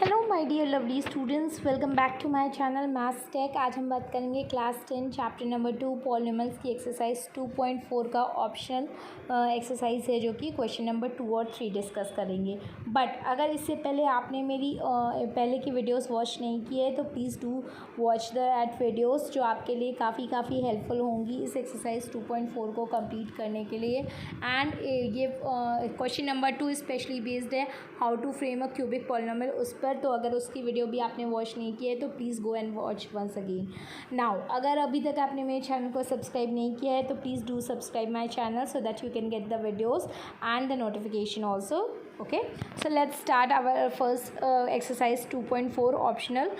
Hello my dear lovely students, welcome back to my channel maths tech. आज हम बात करेंगे क्लास 10 चैप्टर नंबर 2 पॉलिनॉमियल्स की exercise 2.4 का ऑप्शनल एक्सरसाइज है, जो कि क्वेश्चन नंबर 2 और 3 डिस्कस करेंगे। बट अगर इससे पहले आपने मेरी पहले की वीडियोस वॉच नहीं की है तो please do watch the eight videos, जो आपके लिए काफ़ी हेल्पफुल होंगी इस एक्सरसाइज 2.4 को कंप्लीट करने के लिए। एंड ये क्वेश्चन नंबर 2 स्पेशली बेस्ड है how to frame a cubic polynomial उस पर। तो अगर उसकी वीडियो भी आपने वॉच नहीं की है तो please go and watch once again. Now अगर अभी तक आपने मेरे चैनल को सब्सक्राइब नहीं किया है तो please do subscribe my channel so that you can get the videos and the notification also. Okay, so let's start our first exercise 2.4 optional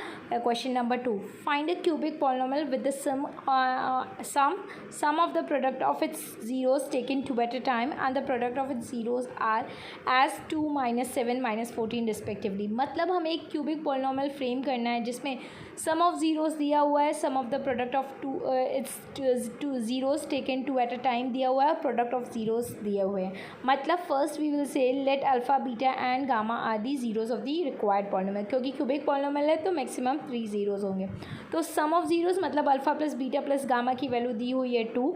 question number 2. Find a cubic polynomial with the sum of the product of its zeros taken 2 at a time and the product of its zeros are as 2 minus 7 minus 14 respectively. मतलब हमें एक cubic polynomial frame करना है जिसमें sum of zeros दिया हुआ है, sum of the product of two zeros taken 2 at a time दिया हुआ है, product of zeros दिए हुए हैं। मतलब first we will say let alpha beta and gamma are the zeros of the required polynomial, क्योंकि क्यूबिक पॉलिनॉमियल है तो मैक्सिमम 3 जीरोज होंगे। तो सम ऑफ जीरोज मतलब alpha plus beta plus gamma की वैल्यू दी हुई है 2।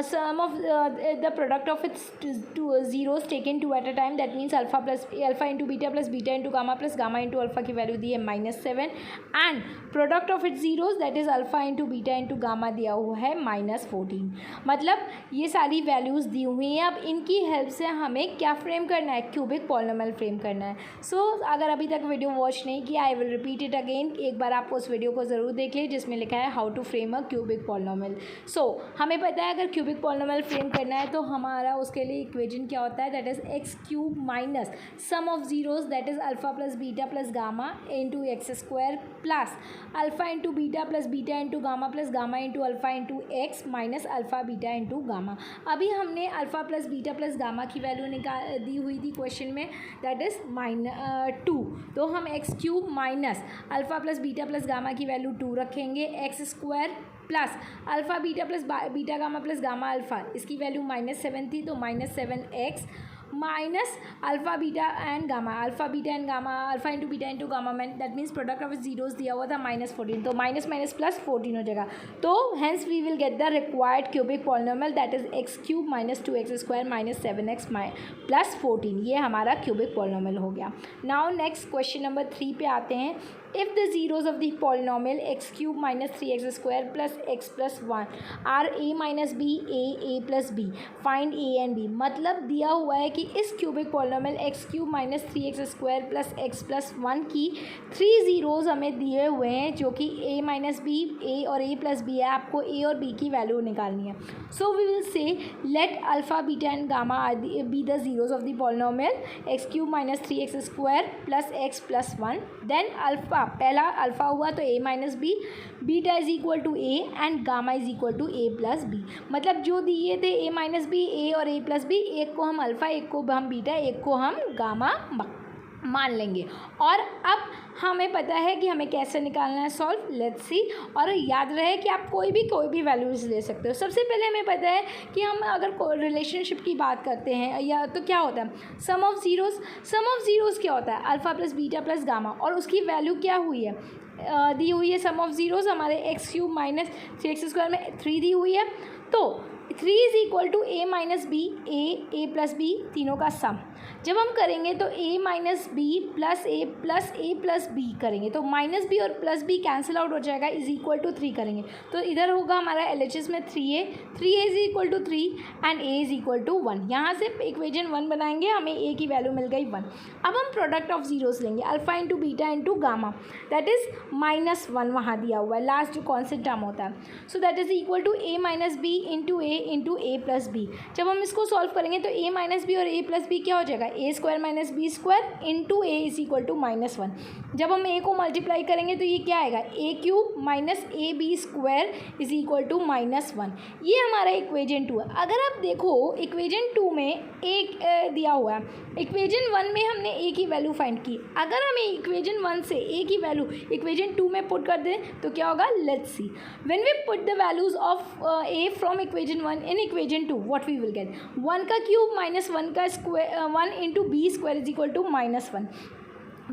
Sum of the product of its two zeros taken 2 at a time, that means alpha into beta into gamma into alpha की value दी है -7 and product of it's zeros that is alpha into beta into gamma दिया हुआ है -14। मतलब ये सारी values दी हुई हैं। अब इनकी हेल्प से हमें क्या फ्रेम करना है, क्यूबिक पॉलिनॉमियल फ्रेम करना है। सो अगर अभी तक वीडियो वॉच नहीं किया I will repeat it again. एक बार आप उस वीडियो को ज़रूर देख लीजिए जिसमें लिखा है how to frame a cubic polynomial. So हमें पता है अगर क्यूबिक पॉलिनॉमियल फ्रेम करना है तो हमारा उसके लिए इक्वेशन क्या होता है, that is x cube minus sum of zeros that is alpha plus beta plus gamma into x square plus alpha into beta into gamma into alpha into x minus alpha beta into gamma. अभी हमने alpha plus beta plus gamma की value दी हुई थी question में, that is -2। तो हम x cube minus alpha plus gamma की वैल्यू 2 रखेंगे, x square plus alpha beta gamma plus gamma alpha, इसकी वैल्यू -7 थी तो -7x minus alpha beta and gamma alpha into beta into gamma man, that means product of zeros दिया हुआ था -14, तो minus plus 14 हो जाएगा। तो hence we will get the required cubic polynomial that is x cube minus 2x square minus 7x plus 14। ये हमारा cubic polynomial हो गया। नाउ नेक्स्ट क्वेश्चन नंबर 3 पे आते हैं। If the zeros of the polynomial x cube minus 3x square plus x plus 1 are a minus b, a plus b, find a and b। मतलब दिया हुआ है कि इस cubic polynomial x cube minus 3x square plus x plus 1 की 3 zeros हमें दिए हुए हैं, जो कि a माइनस बी, a और a प्लस बी है। आपको a और b की वैल्यू निकालनी है। So we will say let alpha beta and gamma be the zeros of the polynomial x cube minus 3x square plus x plus 1। Then alpha पहला alpha हुआ तो a minus b, beta is equal to a and gamma is equal to a plus b. मतलब जो दिए थे a minus b, a और a plus B, एक को हम अल्फा, एक को हम बीटा, एक को हम गामा मान लेंगे। और अब हमें पता है कि हमें कैसे निकालना है सॉल्व, लेट्स सी। और याद रहे कि आप कोई भी वैल्यूज़ ले सकते हो। सबसे पहले हमें पता है कि हम अगर रिलेशनशिप की बात करते हैं या तो क्या होता है सम ऑफ ज़ीरोज़ क्या होता है, alpha plus beta plus gamma, और उसकी वैल्यू क्या हुई है, दी हुई है सम ऑफ ज़ीरोज़ हमारे x cube minus 3x square में 3 दी हुई है। तो 3 is equal to a minus b, a plus b, तीनों का सम जब हम करेंगे तो a minus b plus a plus b करेंगे तो माइनस बी और प्लस बी कैंसिल आउट हो जाएगा, इज इक्वल टू 3 करेंगे तो इधर होगा हमारा LHS में 3a is equal to 3 and a is equal to 1। यहाँ से इक्वेशन 1 बनाएंगे, हमें a की वैल्यू मिल गई 1। अब हम प्रोडक्ट ऑफ जीरोस लेंगे, alpha into beta into gamma, that is -1 वहाँ दिया हुआ है, लास्ट जो कॉन्स्टेंट टर्म होता है। So that is equal to a minus b into a plus b. जब हम इसको सॉल्व करेंगे तो a माइनस बी और a प्लस बी क्या हो जाएगा, a square minus b square into a is equal to -1। जब हम a को मल्टीप्लाई करेंगे तो ये क्या आएगा, a cube minus a b square is equal to -1। ये हमारा इक्वेशन 2 है। अगर आप देखो इक्वेशन 2 में एक दिया हुआ है, इक्वेशन 1 में हमने a की वैल्यू फाइंड की। अगर हमें इक्वेशन 1 से a की वैल्यू इक्वेशन 2 में पुट कर दें तो क्या होगा, let's see. When we put the values of a from equation 1 in equation 2 what we will get, 1 का क्यूब माइनस 1 का square 1 into b square is equal to -1।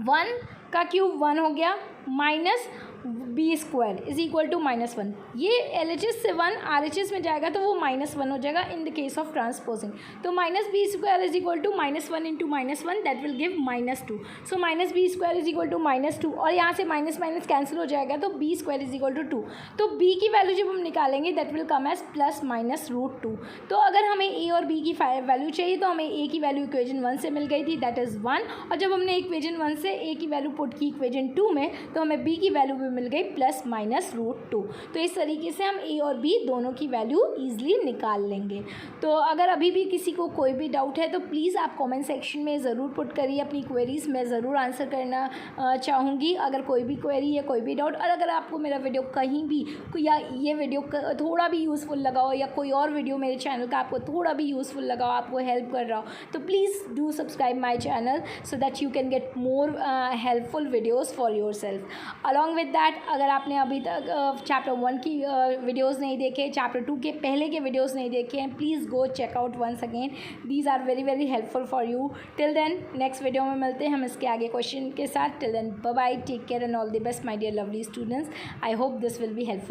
1 का क्यूब 1 हो गया, minus b square is equal to -1। ये LHS से 1 RHS में जाएगा तो वो -1 हो जाएगा in the case of transposing. तो minus b square is equal to -1 into -1 that will give -2। So minus b square is equal to -2 और यहाँ से माइनस माइनस कैंसिल हो जाएगा तो b square is equal to 2। तो बी की value जब हम निकालेंगे दैट विल कम एज +-√2। तो अगर हमें ए और बी की वैल्यू चाहिए तो हमें ए की वैल्यू इक्वेशन 1 से मिल गई थी, दैट इज़ 1। और जब हमने इक्वेशन 1 से ए की वैल्यू पुट की इक्वेशन 2 में तो हमें बी की वैल्यू भी मिल गई +-√2। तो इस तरीके से हम ए और बी दोनों की वैल्यू ईजिली निकाल लेंगे। तो अगर अभी भी किसी को कोई भी डाउट है तो प्लीज़ आप कमेंट सेक्शन में ज़रूर पुट करिए अपनी क्वेरीज, मैं ज़रूर आंसर करना चाहूँगी अगर कोई भी क्वेरी या कोई भी डाउट। और अगर आपको मेरा वीडियो कहीं भी या ये वीडियो थोड़ा भी यूज़फुल लगा हो या कोई और वीडियो मेरे चैनल का आपको थोड़ा भी यूज़फुल लगा हो, आपको हेल्प कर रहा हो, तो please do subscribe my channel so that you can get more helpful videos for your self. Along with that, अगर आपने अभी तक चैप्टर 1 की वीडियोज़ नहीं देखे, चैप्टर 2 के पहले के वीडियोज़ नहीं देखे हैं, please go check out once again, these are very very helpful for you. Till then next video में मिलते हैं हम इसके आगे क्वेश्चन के साथ। Till then bye bye, take care and all the best my dear lovely students. I hope this will be helpful.